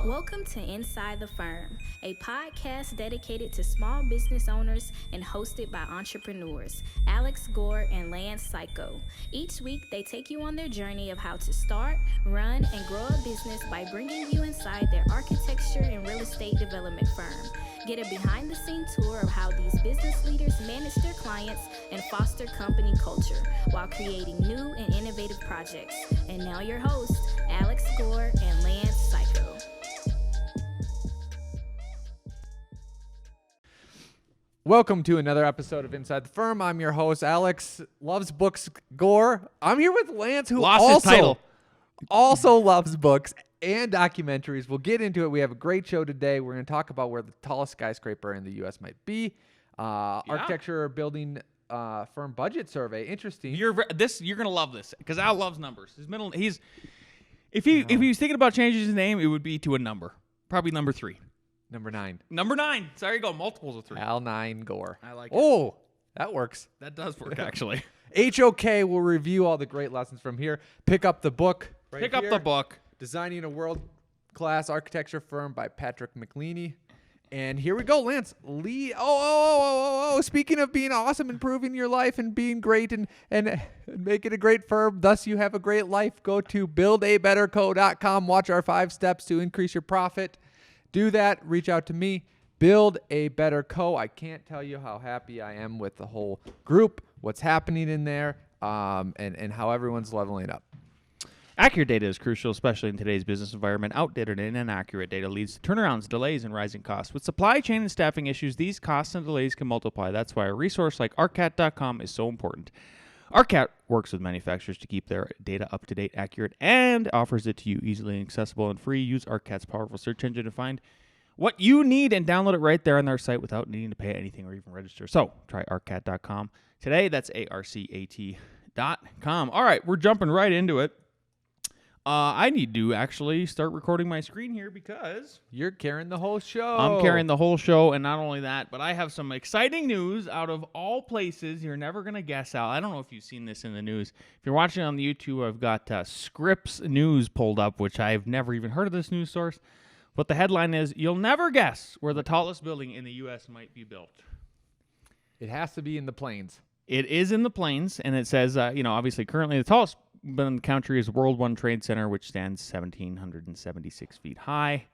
Welcome to Inside the Firm, a podcast dedicated to small business owners and hosted by entrepreneurs, Alex Gore and Lance Cayko. Each week, they take you on their journey of how to start, run, and grow a business by bringing you inside their architecture and real estate development firm. Get a behind-the-scenes tour of how these business leaders manage their clients and foster company culture while creating new and innovative projects. And now your hosts, Alex Gore and Lance Cayko. Welcome to another episode of Inside the Firm. I'm your host, Alex Loves Books Gore. I'm here with Lance, who also loves books and documentaries. We'll get into it. We have a great show today. We're going to talk about where the tallest skyscraper in the U.S. might be. Architecture building firm budget survey. Interesting. You're gonna love this because Al loves numbers. If he was thinking about changing his name, it would be to a number, probably number 3. Number 9. Number 9. Sorry, you go multiples of 3. Al 9 Gore. I like it. Oh, that works. That does work actually. HOK will review all the great lessons from here. Pick up the book. Pick up the book. Designing a World-Class Architecture Firm by Patrick McLeany. And here we go, Lance. Speaking of being awesome, improving your life and being great and making a great firm, thus you have a great life, go to buildabetterco.com. Watch our 5 steps to increase your profit. Do that. Reach out to me. Build a Better Co. I can't tell you how happy I am with the whole group, what's happening in there, and how everyone's leveling up. Accurate data is crucial, especially in today's business environment. Outdated and inaccurate data leads to turnarounds, delays, and rising costs. With supply chain and staffing issues, these costs and delays can multiply. That's why a resource like ARCAT.com is so important. ARCAT works with manufacturers to keep their data up to date, accurate, and offers it to you easily accessible and free. Use ARCAT's powerful search engine to find what you need and download it right there on their site without needing to pay anything or even register. So try ARCAT.com today. That's ARCAT.com. All right, we're jumping right into it. I need to actually start recording my screen here because you're carrying the whole show. I'm carrying the whole show, and not only that, but I have some exciting news out of all places. You're never going to guess, Al. I don't know if you've seen this in the news. If you're watching on the YouTube, I've got Scripps News pulled up, which I've never even heard of this news source. But the headline is, you'll never guess where the tallest building in the U.S. might be built. It has to be in the plains. It is in the plains, and it says, obviously currently the tallest building in the country is World One Trade Center, which stands 1,776 feet high.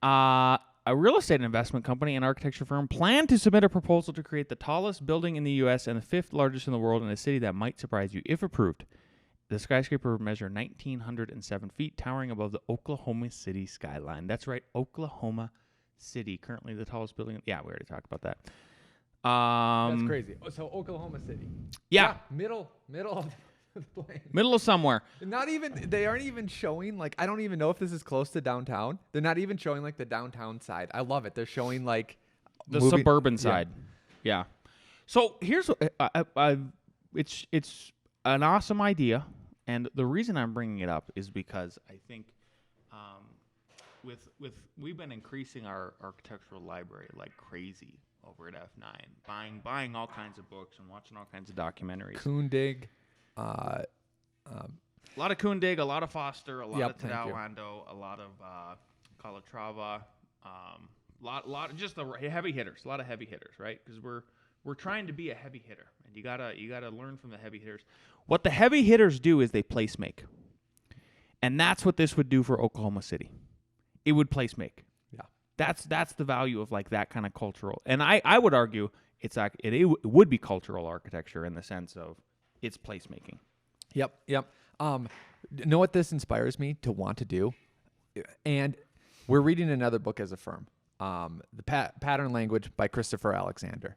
A real estate investment company and architecture firm plan to submit a proposal to create the tallest building in the U.S. and the 5th largest in the world in a city that might surprise you if approved. The skyscraper will measure 1,907 feet, towering above the Oklahoma City skyline. That's right, Oklahoma City, currently the tallest building. Yeah, we already talked about that. That's crazy. So Oklahoma City. Yeah. Middle of the plains. Middle of somewhere. They aren't even showing, I don't even know if this is close to downtown. They're not even showing, the downtown side. I love it. They're showing, the suburban side. Yeah. So here's, it's an awesome idea. And the reason I'm bringing it up is because I think we've been increasing our architectural library like crazy over at F9, buying all kinds of books and watching all kinds of documentaries. Kundig. A lot of Kundig, a lot of Foster, a lot of Tadao Ando, a lot of Calatrava, lot of just the heavy hitters, a lot of heavy hitters, right? Because we're trying to be a heavy hitter, and you gotta learn from the heavy hitters. What the heavy hitters do is they place make, and that's what this would do for Oklahoma City. It would place make. Yeah, that's the value of that kind of cultural. And I would argue it would be cultural architecture in the sense of it's placemaking. Yep. Know what this inspires me to want to do? And we're reading another book as a firm, The Pattern Language by Christopher Alexander.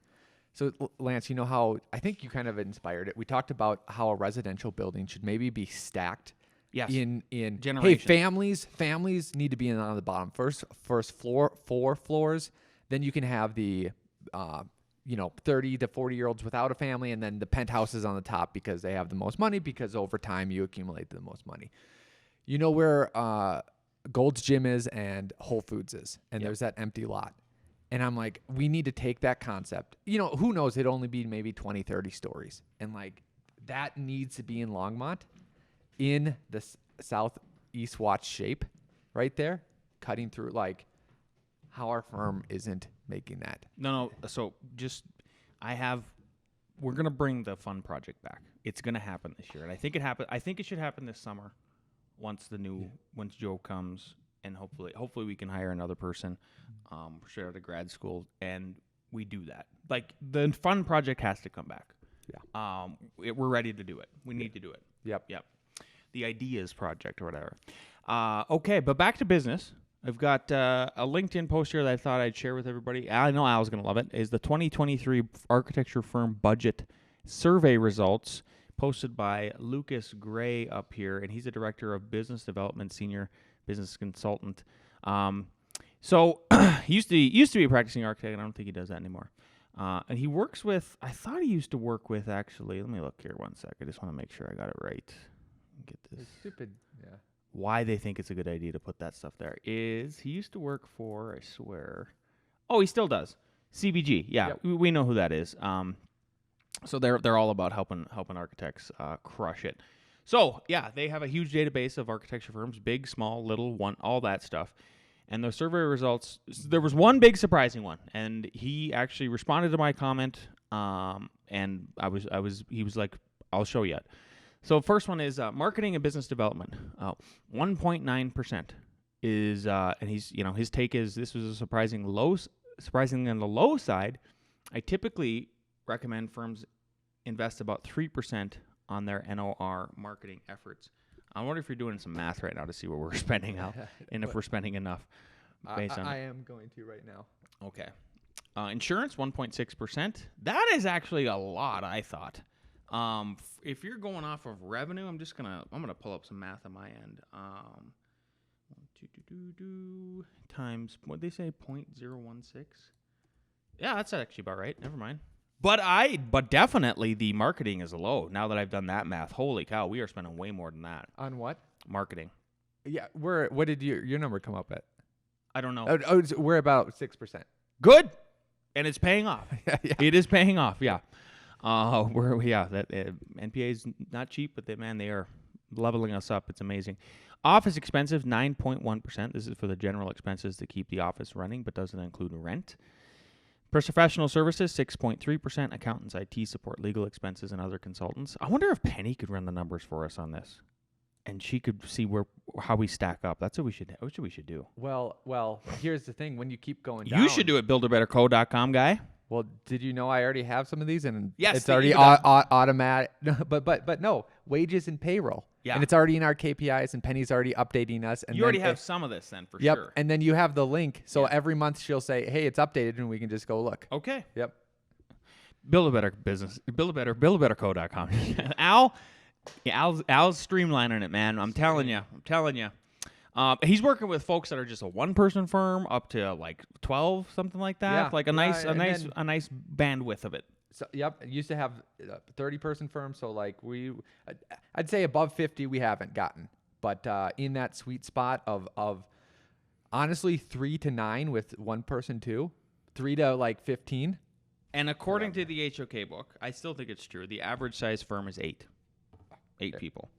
So, Lance, you know how I think you kind of inspired it. We talked about how a residential building should maybe be stacked. Yes. In generations. Hey, families need to be on the bottom. First floor, 4 floors. Then you can have the 30 to 40-year-olds without a family, and then the penthouses on the top because they have the most money, because over time you accumulate the most money. You know where Gold's Gym is and Whole Foods is, and there's that empty lot. And I'm like, we need to take that concept. Who knows? It'd only be maybe 20, 30 stories. And that needs to be in Longmont in the southeast watch shape right there. cutting through, like how our firm isn't making that. No. So we're gonna bring the fun project back. It's gonna happen this year, and I think it should happen this summer, once Joe comes, and hopefully we can hire another person, straight out of grad school, and we do that. Like the fun project has to come back. Yeah. We're ready to do it. We need to do it. Yep. The ideas project or whatever. Okay, but back to business. I've got a LinkedIn post here that I thought I'd share with everybody. I know Al's going to love it. Is the 2023 architecture firm budget survey results posted by Lucas Gray up here, and he's a director of business development, senior business consultant. So he used to be a practicing architect, and I don't think he does that anymore. And he works with, I thought he used to work with, actually, let me look here one sec. I just want to make sure I got it right. Get this. It's stupid. Yeah. Why they think it's a good idea to put that stuff there is he used to work for, I swear. Oh, he still does. CBG. Yeah, Yep. we know who that is. So they're all about helping architects crush it. So, yeah, they have a huge database of architecture firms, big, small, little, one, all that stuff. And the survey results, there was one big surprising one, and he actually responded to my comment, and he was like, I'll show you it. So first one is marketing and business development. 1.9% is, and his take is this was surprisingly on the low side. I typically recommend firms invest about 3% on their NOR marketing efforts. I wonder if you're doing some math right now to see what we're spending out and if we're spending enough. I am going to right now. Okay. Insurance, 1.6%. That is actually a lot, I thought. If you're going off of revenue, I'm gonna pull up some math on my end. Times what they say, 0.016. Yeah, that's actually about right. Never mind. But definitely the marketing is low. Now that I've done that math, holy cow, we are spending way more than that. On what? Marketing. Yeah, what did your number come up at? I don't know. We're about 6%. Good, and it's paying off. Yeah. It is paying off. Yeah. That NPA is not cheap, but they are leveling us up. It's amazing. Office expenses, 9.1%. This is for the general expenses to keep the office running, but doesn't include rent. Professional services, 6.3%. Accountants, IT support, legal expenses, and other consultants. I wonder if Penny could run the numbers for us on this, and she could see how we stack up. That's what we should do. Well, here's the thing: when you keep going down, You should do it, builderbetterco.com guy. Well, did you know I already have some of these, and Yes, it's already automatic. But no, wages and payroll. Yeah. And it's already in our KPIs, and Penny's already updating us. And You already have some of this then, for Yep. sure. And then you have the link, so Yeah. every month she'll say, "Hey, it's updated," and we can just go look. Okay. Yep. Build a better business. Builderbetterco.com. Al's streamlining it, man. I'm telling you. He's working with folks that are just a one-person firm up to like 12, something like that. Yeah. Like a nice bandwidth of it. So, yep. It used to have 30-person firms, so like I'd say above 50 we haven't gotten, but in that sweet spot of honestly 3 to 9 with one person too, 3 to like 15. And according to the HOK book, I still think it's true. The average size firm is 8 people.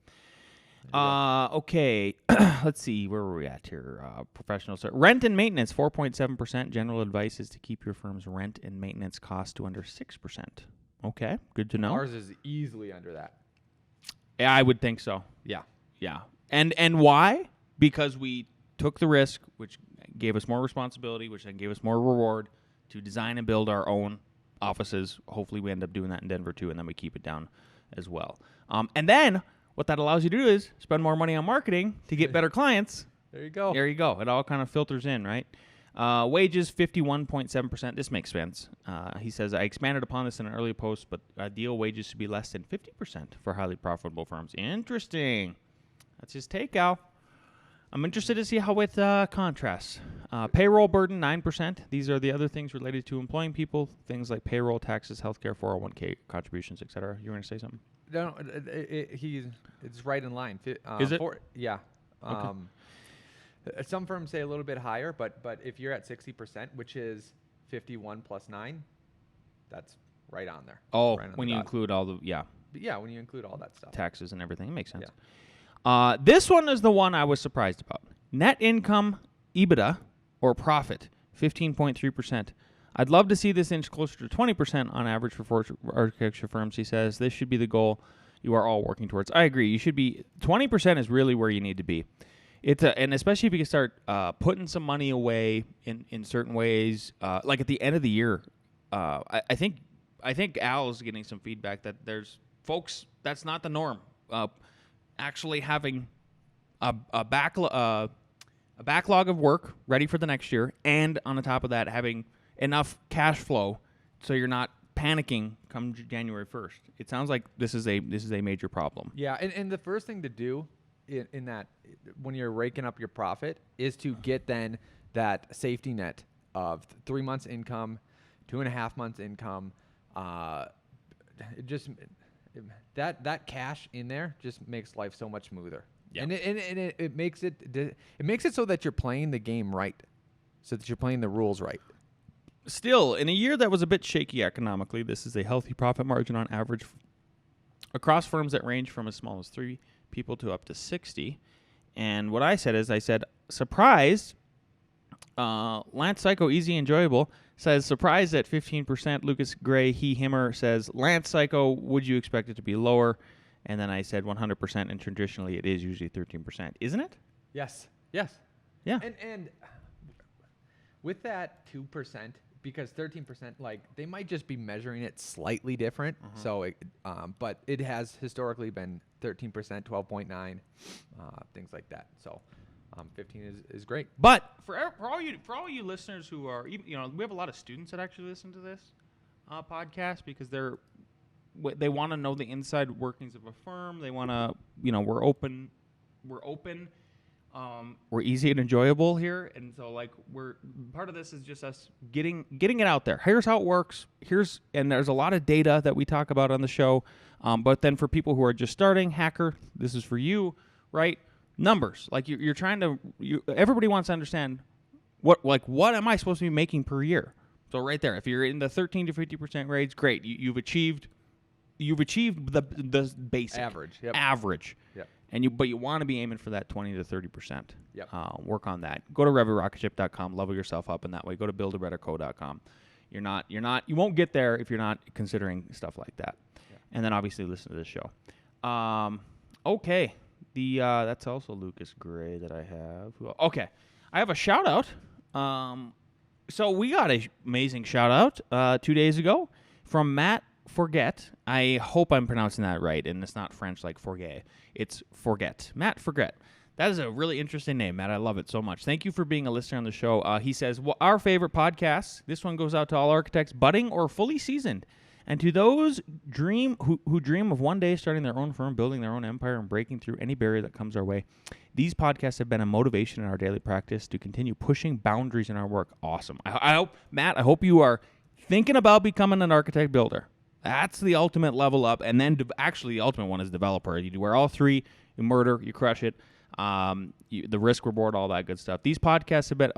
Okay. Let's see. Where were we at here? Professional rent and maintenance, 4.7%. General advice is to keep your firm's rent and maintenance costs to under 6%. Okay. Good to know. Ours is easily under that. Yeah, I would think so. Yeah. Yeah. And why? Because we took the risk, which gave us more responsibility, which then gave us more reward to design and build our own offices. Hopefully we end up doing that in Denver too, and then we keep it down as well. And then what that allows you to do is spend more money on marketing to get better clients. There you go. There you go. It all kind of filters in, right? Wages, 51.7%. This makes sense. He says, I expanded upon this in an earlier post, but ideal wages should be less than 50% for highly profitable firms. Interesting. That's his take, Al. I'm interested to see how it contrasts. Payroll burden, 9%. These are the other things related to employing people, things like payroll, taxes, healthcare, 401k contributions, etc. You were going to say something? No, it's right in line. Is it? Yeah. Okay. Some firms say a little bit higher, but if you're at 60%, which is 51 plus 9, that's right on there. Oh, right on when the you dot. include all the, yeah. But yeah, when you include all that stuff. Taxes and everything. It makes sense. Yeah. This one is the one I was surprised about. Net income EBITDA or profit, 15.3%. I'd love to see this inch closer to 20% on average for architecture firms, he says. This should be the goal you are all working towards. I agree. You should be 20% is really where you need to be. And especially if you can start putting some money away in certain ways, like at the end of the year. I think Al's getting some feedback that there's folks that's not the norm. Actually having a backlog of work ready for the next year, and on the top of that, having enough cash flow so you're not panicking come January 1st. It sounds like this is a major problem. Yeah, and the first thing to do in that when you're raking up your profit is to get then that safety net of 3 months income, 2.5 months income. That cash in there just makes life so much smoother. Yeah. And it makes it so that you're playing the game right, so that you're playing the rules right. Still, in a year that was a bit shaky economically, this is a healthy profit margin on average across firms that range from as small as 3 people to up to 60. And what I said is, surprised. Lance Cayko, easy, enjoyable, says surprised at 15%. Lucas Gray, himmer, says Lance Cayko, would you expect it to be lower? And then I said 100%, and traditionally it is usually 13%. Isn't it? Yes. Yeah. And with that 2%, because 13%, like they might just be measuring it slightly different. So, but it has historically been 13%, 12.9, things like that. So, 15 is great. But for all you listeners who are, we have a lot of students that actually listen to this podcast because they want to know the inside workings of a firm. They want to, we're open. We're easy and enjoyable here, and so we're part of this is just us getting it out there. Here's how it works. And there's a lot of data that we talk about on the show. But then for people who are just starting, hacker, this is for you, right? Numbers, like you're trying to. Everybody wants to understand what am I supposed to be making per year? So right there, if you're in the 13 to 50% range, great. You've achieved the basic average. Yep. But you want to be aiming for that 20 to 30%. Yep. Work on that. Go to reverocketship.com, level yourself up in that way. Go to buildabetterco.com. You won't get there if you're not considering stuff like that. Yep. And then obviously listen to this show. Okay. That's also Lucas Gray that I have. Okay. I have a shout out. So we got an amazing shout out 2 days ago from Matt Forget. I hope I'm pronouncing that right, and it's not French like forget. It's Forget. Matt Forget. That is a really interesting name, Matt. I love it so much. Thank you for being a listener on the show. He says, our favorite podcast, this one goes out to all architects, budding or fully seasoned, and to those who dream of one day starting their own firm, building their own empire, and breaking through any barrier that comes our way. These podcasts have been a motivation in our daily practice to continue pushing boundaries in our work. Awesome. I hope, Matt, you are thinking about becoming an architect builder. That's the ultimate level up. And then actually the ultimate one is developer. You wear all three, you murder, you crush it. The risk reward, all that good stuff. These podcasts have been,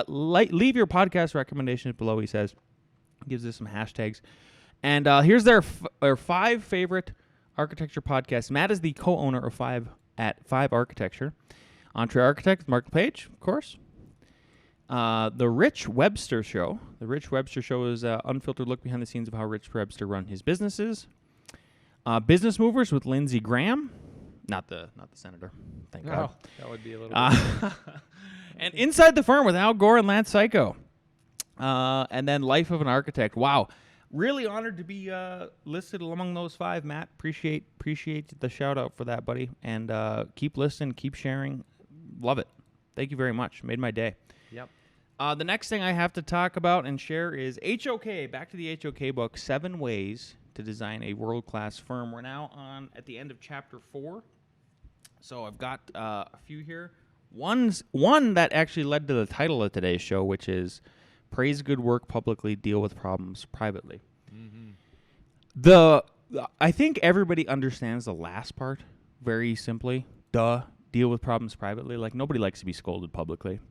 leave your podcast recommendations below, he says. Gives us some hashtags. And here's their 5 favorite architecture podcasts. Matt is the co-owner of 5 Architecture. Entre Architect, Mark Page, of course. The Rich Webster Show. The Rich Webster Show is an unfiltered look behind the scenes of how Rich Webster run his businesses. Business Movers with Lindsey Graham. Not the senator. Thank God. That would be a little bit. And Inside the Firm with Al Gore and Lance Cayko. And then Life of an Architect. Wow. Really honored to be listed among those 5, Matt. Appreciate the shout out for that, buddy. And keep listening, keep sharing. Love it. Thank you very much. Made my day. Yep. The next thing I have to talk about and share is HOK. Back to the HOK book, 7 Ways to Design a World-Class Firm. We're now at the end of chapter 4. So I've got a few here. One that actually led to the title of today's show, which is Praise Good Work Publicly, Deal with Problems Privately. Mm-hmm. I think everybody understands the last part very simply. Deal with problems privately. Like, nobody likes to be scolded publicly.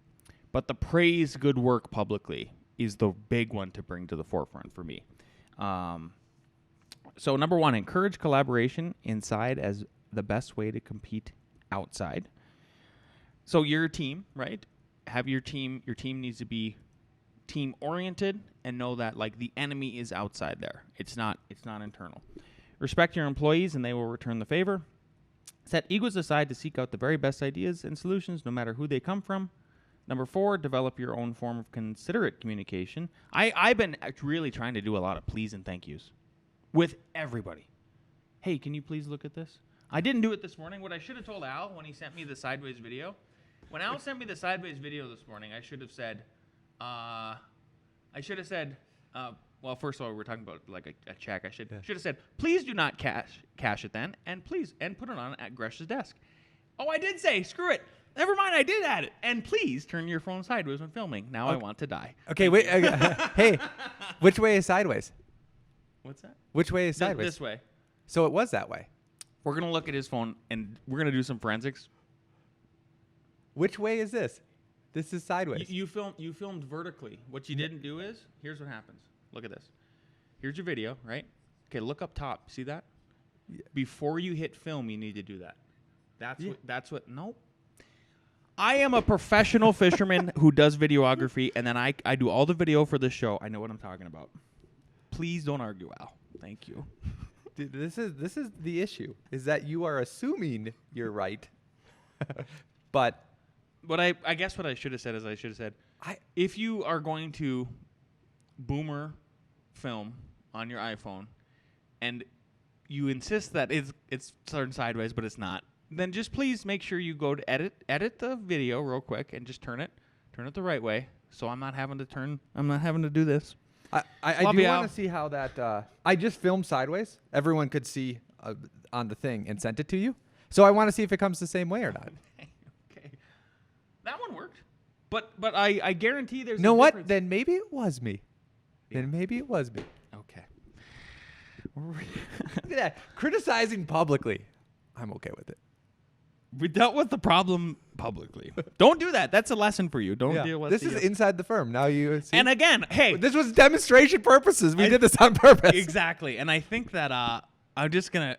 But the praise good work publicly is the big one to bring to the forefront for me. So number 1, encourage collaboration inside as the best way to compete outside. So your team, right, have your team needs to be team oriented and know that like the enemy is outside there. It's not internal. Respect your employees and they will return the favor. Set egos aside to seek out the very best ideas and solutions no matter who they come from. Number 4, develop your own form of considerate communication. I've been really trying to do a lot of please and thank yous with everybody. Hey, can you please look at this? I didn't do it this morning. What I should have told Al when he sent me the sideways video, when Al sent me the sideways video this morning, I should have said, well, first of all, we're talking about like a check. I should have said, please do not cash it then, and put it on at Gresh's desk. Oh, I did say, screw it. Never mind, I did add it. And please turn your phone sideways when filming. Now I want to die. Okay, wait. Hey, which way is sideways? What's that? Which way is sideways? This way. So it was that way. We're going to look at his phone, and we're going to do some forensics. Which way is this? This is sideways. You filmed vertically. What you didn't do is, here's what happens. Look at this. Here's your video, right? Okay, look up top. See that? Yeah. Before you hit film, you need to do that. Nope. I am a professional fisherman who does videography, and then I do all the video for this show. I know what I'm talking about. Please don't argue, Al. Thank you. Dude, this is the issue, is that you are assuming you're right. But I guess what I should have said is if you are going to boomer film on your iPhone and you insist that it's turned sideways, but it's not, then just please make sure you go to edit the video real quick and just turn it the right way. So I'm not having to do this. I do want to see how that. I just filmed sideways. Everyone could see on the thing and sent it to you. So I want to see if it comes the same way or not. Okay. That one worked. But I guarantee there's. You know a what? difference. Then maybe it was me. Yeah. Then maybe it was me. Okay. Look at that. Criticizing publicly. I'm okay with it. We dealt with the problem publicly. Don't do that. That's a lesson for you. Don't deal with this. Is inside the firm. Now you see. And again, hey, this was demonstration purposes. We did this on purpose. Exactly. And I think that I'm just gonna,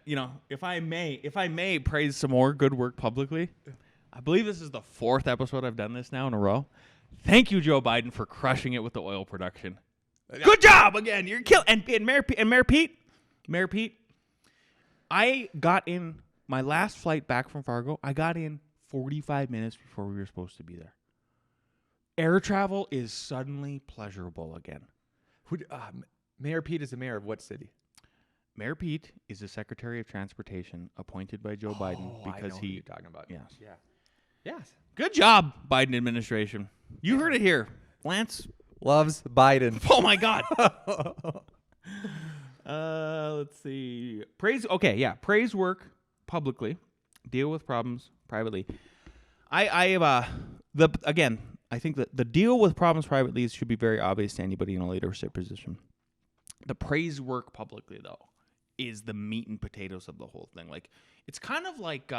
if I may praise some more good work publicly. I believe this is the 4th episode I've done this now in a row. Thank you, Joe Biden, for crushing it with the oil production. Good job again. You're killing. And Mayor Pete. I got in. My last flight back from Fargo, I got in 45 minutes before we were supposed to be there. Air travel is suddenly pleasurable again. Mayor Pete is the mayor of what city? Mayor Pete is the Secretary of Transportation appointed by Joe Biden because I know who you're talking about. Yes. Yeah. Yes. Good job, Biden administration. You heard it here. Lance loves Biden. Oh my God. Let's see. Praise work publicly, deal with problems privately. I think that the deal with problems privately should be very obvious to anybody in a leadership position. The praise work publicly, though, is the meat and potatoes of the whole thing. Like, it's kind of like,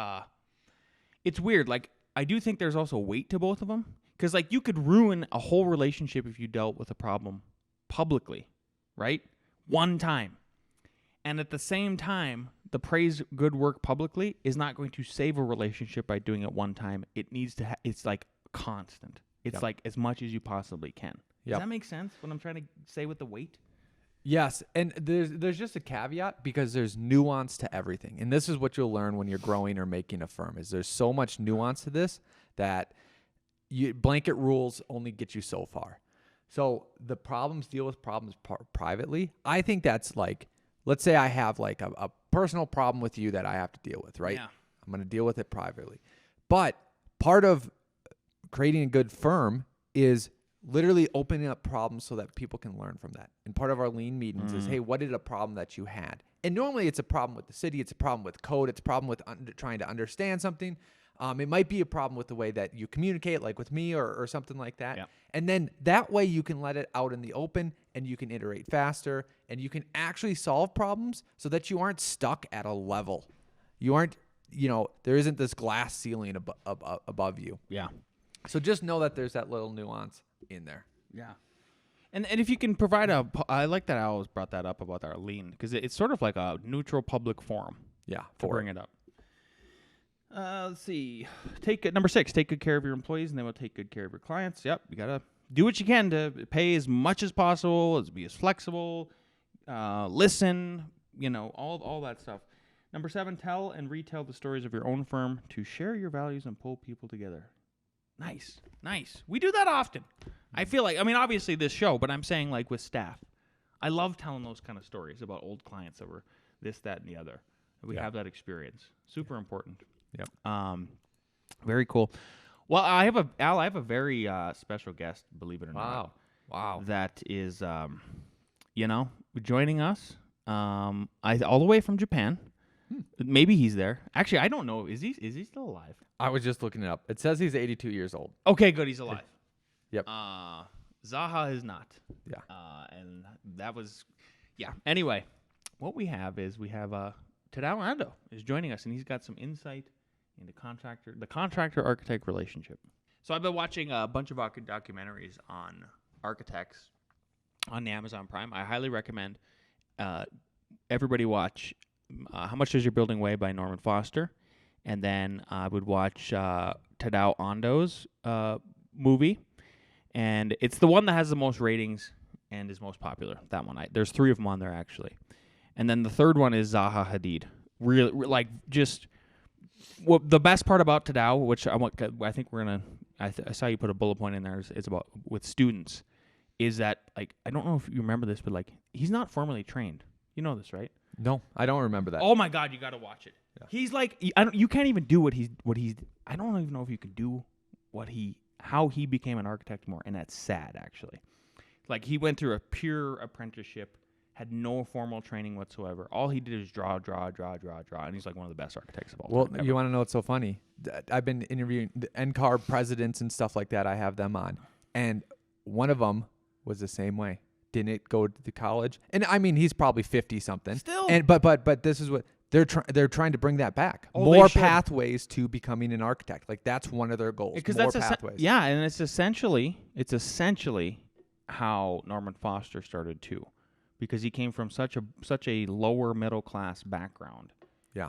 it's weird. Like, I do think there's also weight to both of them. Because, like, you could ruin a whole relationship if you dealt with a problem publicly, right? One time. And at the same time, the praise good work publicly is not going to save a relationship by doing it one time. It needs to it's like constant. It's like as much as you possibly can. Does that make sense, what I'm trying to say with the weight? Yes, and there's just a caveat because there's nuance to everything. And this is what you'll learn when you're growing or making a firm is there's so much nuance to this that blanket rules only get you so far. So the deal with problems privately. I think that's like, let's say I have like a personal problem with you that I have to deal with, right? Yeah. I'm going to deal with it privately. But part of creating a good firm is literally opening up problems so that people can learn from that. And part of our lean meetings is, hey, what is a problem that you had? And normally it's a problem with the city. It's a problem with code. It's a problem with trying to understand something. It might be a problem with the way that you communicate, like with me or something like that. Yep. And then that way you can let it out in the open and you can iterate faster and you can actually solve problems so that you aren't stuck at a level. You aren't, there isn't this glass ceiling above you. Yeah. So just know that there's that little nuance in there. Yeah. And if you can provide I like that I always brought that up about our lean because it's sort of like a neutral public forum. Yeah. To bring it up. Let's see. Number 6. Take good care of your employees, and they will take good care of your clients. Yep, you gotta do what you can to pay as much as possible, be as flexible, listen, all that stuff. Number 7. Tell and retell the stories of your own firm to share your values and pull people together. Nice. We do that often. I feel like, obviously this show, but I'm saying like with staff. I love telling those kind of stories about old clients that were this, that, and the other. We have that experience. Super important. Yep. Very cool. Well, I have a very special guest, believe it or not. Wow. That is, joining us. All the way from Japan. Maybe he's there. Actually, I don't know. Is he still alive? I was just looking it up. It says he's 82 years old. Okay, good. He's alive. Yep. Zaha is not. Yeah. And that was, Anyway, what we have Tadao Ando is joining us, and he's got some insight into the contractor-architect relationship. So I've been watching a bunch of documentaries on architects on the Amazon Prime. I highly recommend everybody watch How Much Does Your Building Weigh by Norman Foster, and then I would watch Tadao Ando's movie, and it's the one that has the most ratings and is most popular. That one. There's 3 of them on there actually, and then the third one is Zaha Hadid. Really, like just. Well, the best part about Tadao, which I think we're gonna. I saw you put a bullet point in there. It's about with students, is that like I don't know if you remember this, but like he's not formally trained. You know this, right? No, I don't remember that. Oh my God, you got to watch it. Yeah. He's like you can't even do what he's. I don't even know if you could do how he became an architect more, and that's sad actually. Like he went through a pure apprenticeship. Had no formal training whatsoever. All he did is draw, and he's like one of the best architects of all time. Well, you want to know what's so funny? I've been interviewing the NCAR presidents and stuff like that. I have them on, and one of them was the same way. Didn't go to the college, and he's probably 50 something. Still, and but this is what they're trying to bring that back. Oh, more pathways to becoming an architect. Like that's one of their goals. Because more that's pathways. And it's essentially how Norman Foster started too. Because he came from such a lower middle class background,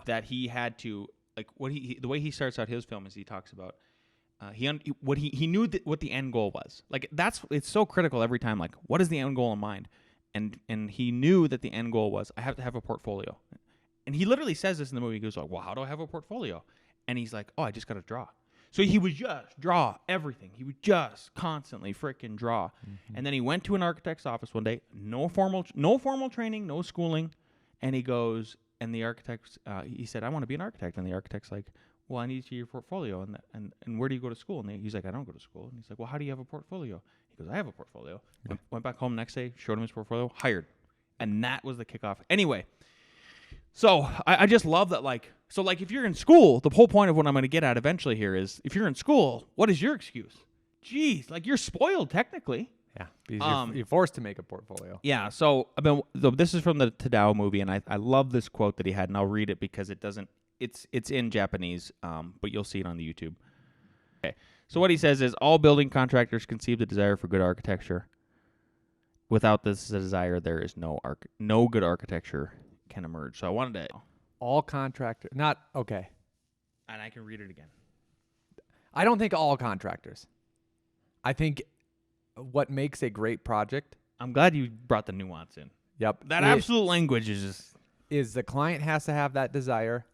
that he had to the way he starts out his film is he talks about he knew what the end goal was. Like it's so critical every time. Like what is the end goal in mind? And he knew that the end goal was I have to have a portfolio. And he literally says this in the movie. He goes like, well, how do I have a portfolio? And he's like, oh, I just got to draw. So he would just draw everything. He would just constantly freaking draw. Mm-hmm. And then he went to an architect's office one day, no formal training, no schooling. And he goes, and the architect, he said, I want to be an architect. And the architect's like, well, I need to see your portfolio. And where do you go to school? And he's like, I don't go to school. And he's like, well, how do you have a portfolio? He goes, I have a portfolio. Yeah. Went back home next day, showed him his portfolio, hired. And that was the kickoff. Anyway, so I just love that, if you're in school, the whole point of what I'm going to get at eventually here is, if you're in school, what is your excuse? Jeez, you're spoiled technically. Yeah, because you're forced to make a portfolio. Yeah, so this is from the Tadao movie, and I love this quote that he had, and I'll read it because it's in Japanese, but you'll see it on the YouTube. Okay, so what he says is, all building contractors conceive the desire for good architecture. Without this desire, there is no good architecture can emerge. So I wanted to... All contractors... Not... Okay. And I can read it again. I don't think all contractors. I think what makes a great project... I'm glad you brought the nuance in. Yep. That absolute language is just... Is the client has to have that desire.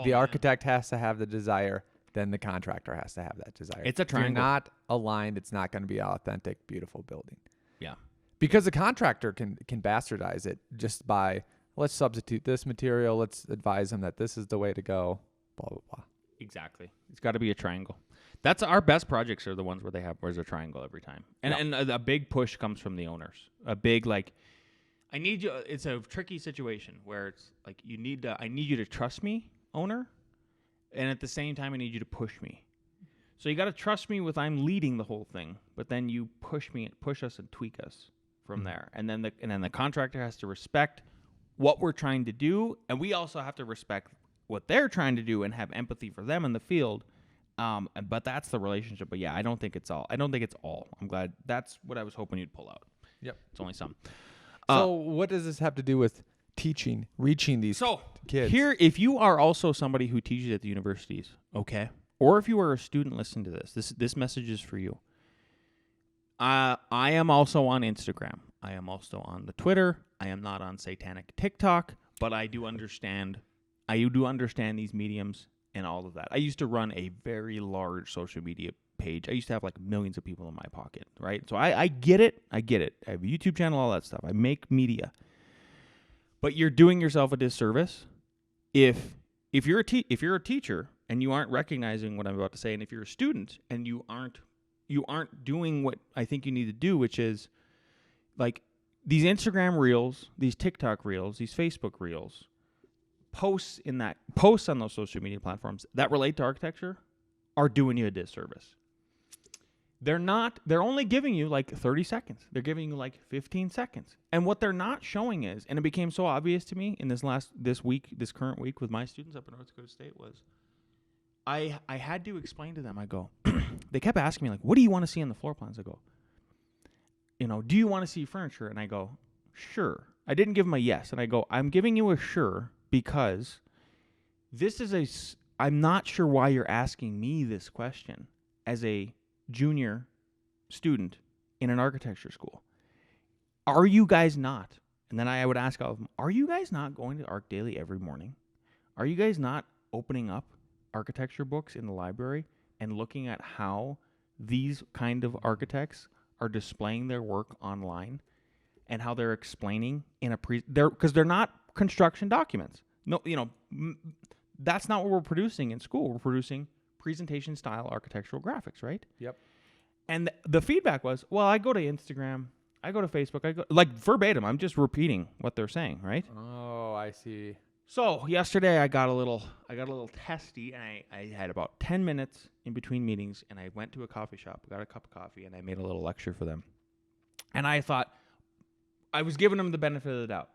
The architect has to have the desire. Then the contractor has to have that desire. It's a triangle. If you're not aligned, it's not going to be an authentic, beautiful building. Yeah. Because the contractor can bastardize it just by... Let's substitute this material. Let's advise them that this is the way to go. Blah, blah, blah. Exactly. It's got to be a triangle. That's our best projects are the ones where there's a triangle every time. And a big push comes from the owners. A big, I need you. It's a tricky situation where it's like, I need you to trust me, owner. And at the same time, I need you to push me. So you got to trust me with I'm leading the whole thing, but then you push us and tweak us from there. And then the contractor has to respect what we're trying to do, and we also have to respect what they're trying to do and have empathy for them in the field. But that's the relationship. But yeah, I don't think it's all. I'm glad. That's what I was hoping you'd pull out. Yep. It's only some. So what does this have to do with reaching these kids. Here, if you are also somebody who teaches at the universities, okay, or if you are a student listening to this message is for you. I am also on Instagram. I am also on the Twitter. I am not on satanic TikTok, but I do understand these mediums and all of that. I used to run a very large social media page. I used to have like millions of people in my pocket, right? So I get it. I have a YouTube channel, all that stuff. I make media. But you're doing yourself a disservice if you're a teacher and you aren't recognizing what I'm about to say, and if you're a student and you aren't doing what I think you need to do, which is like these Instagram reels, these TikTok reels, these Facebook reels, posts on those social media platforms that relate to architecture are doing you a disservice. They're only giving you like 30 seconds. They're giving you like 15 seconds. And what they're not showing is, and it became so obvious to me in this current week with my students up in North Dakota State, was I had to explain to them. I go, they kept asking me like, what do you want to see on the floor plans? I go, do you want to see furniture? And I go, sure. I didn't give them a yes. And I go, I'm giving you a sure because I'm not sure why you're asking me this question as a junior student in an architecture school. Are you guys not? And then I would ask all of them, are you guys not going to Arc Daily every morning? Are you guys not opening up architecture books in the library and looking at how these kind of architects are displaying their work online and how they're explaining in because they're not construction documents. No, that's not what we're producing in school. We're producing presentation style architectural graphics, right? Yep. And the feedback was, well, I go to Instagram, I go to Facebook, I go like verbatim. I'm just repeating what they're saying, right? Oh, I see. So yesterday I got a little testy, and I had about 10 minutes in between meetings, and I went to a coffee shop, got a cup of coffee, and I made a little lecture for them. And I thought, I was giving them the benefit of the doubt.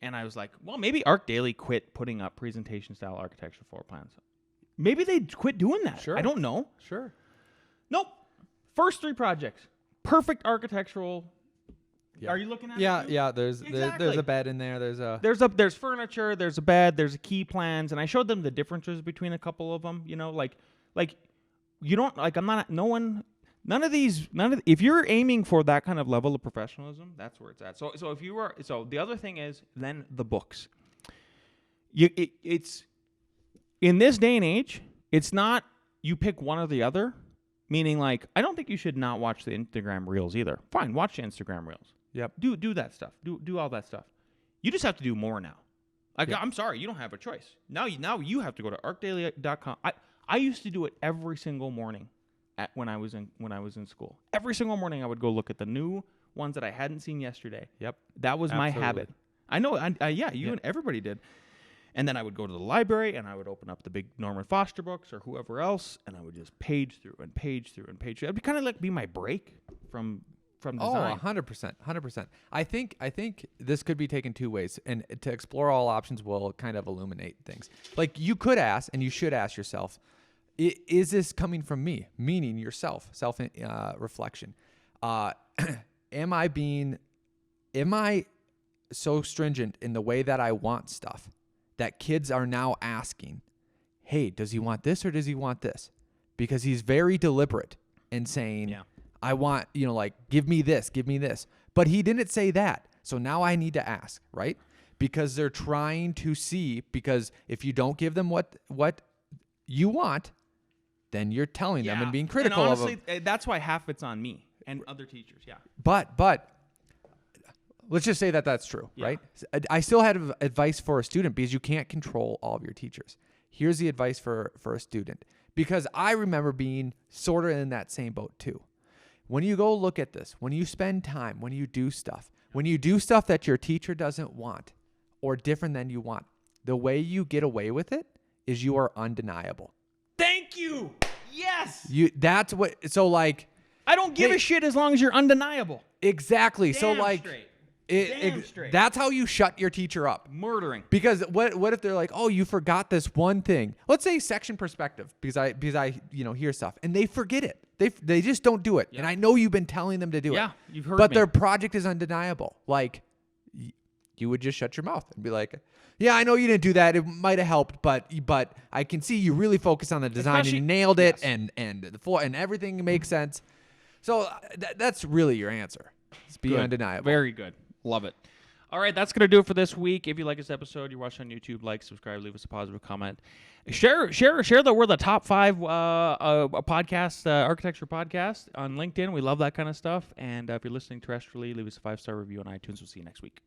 And I was like, well, maybe Arc Daily quit putting up presentation-style architecture floor plans. Maybe they quit doing that. Sure. I don't know. Sure. Nope. First 3 projects. Perfect architectural. Yeah. Are you looking at it? Yeah. There's a bed in there. There's furniture. There's a bed. There's key plans, and I showed them the differences between a couple of them. Like you don't like. I'm not. No one. None of these. If you're aiming for that kind of level of professionalism, that's where it's at. So if you are. So the other thing is then the books. It's in this day and age. It's not you pick one or the other. Meaning, like, I don't think you should not watch the Instagram reels either. Fine, watch the Instagram reels. Yep. Do that stuff. Do all that stuff. You just have to do more now. Like, I'm sorry, you don't have a choice. Now you have to go to arcdaily.com. I used to do it every single morning when I was in school. Every single morning I would go look at the new ones that I hadn't seen yesterday. Yep. That was my habit. I know. You and everybody did. And then I would go to the library and I would open up the big Norman Foster books or whoever else, and I would just page through and page through and page through. It'd kind of like be my break from design. Oh, 100%. I think this could be taken 2 ways, and to explore all options will kind of illuminate things. Like you could ask, and you should ask yourself, is this coming from me? Meaning yourself, reflection. Am I so stringent in the way that I want stuff that kids are now asking, hey, does he want this or does he want this? Because he's very deliberate in saying, I want, give me this. But he didn't say that. So now I need to ask, right? Because they're trying to see, because if you don't give them what you want, then you're telling them and being critical and honestly, of them. That's why half it's on me and other teachers, But let's just say that that's true, right? I still had advice for a student because you can't control all of your teachers. Here's the advice for a student, because I remember being sort of in that same boat too. When you go look at this, when you spend time, when you do stuff that your teacher doesn't want or different than you want, the way you get away with it is you are undeniable. Thank you. Yes. That's what. So like, I don't give a shit as long as you're undeniable. Exactly. Damn so like. Straight. That's how you shut your teacher up. Murdering. Because what if they're like, oh, you forgot this one thing? Let's say section perspective, because I hear stuff and they forget it. They just don't do it. Yeah. And I know you've been telling them to do it. Yeah, you've heard But me. their project is undeniable. Like, you would just shut your mouth and be like, yeah, I know you didn't do that. It might have helped, but I can see you really focused on the design and you nailed it, and the floor and everything makes sense. So that's really your answer. It's undeniable. Very good. Love it. All right, that's going to do it for this week. If you like this episode, you're watching on YouTube, like, subscribe, leave us a positive comment. Share that we're the top 5 podcast, architecture podcast on LinkedIn. We love that kind of stuff. And if you're listening terrestrially, leave us a 5-star review on iTunes. We'll see you next week.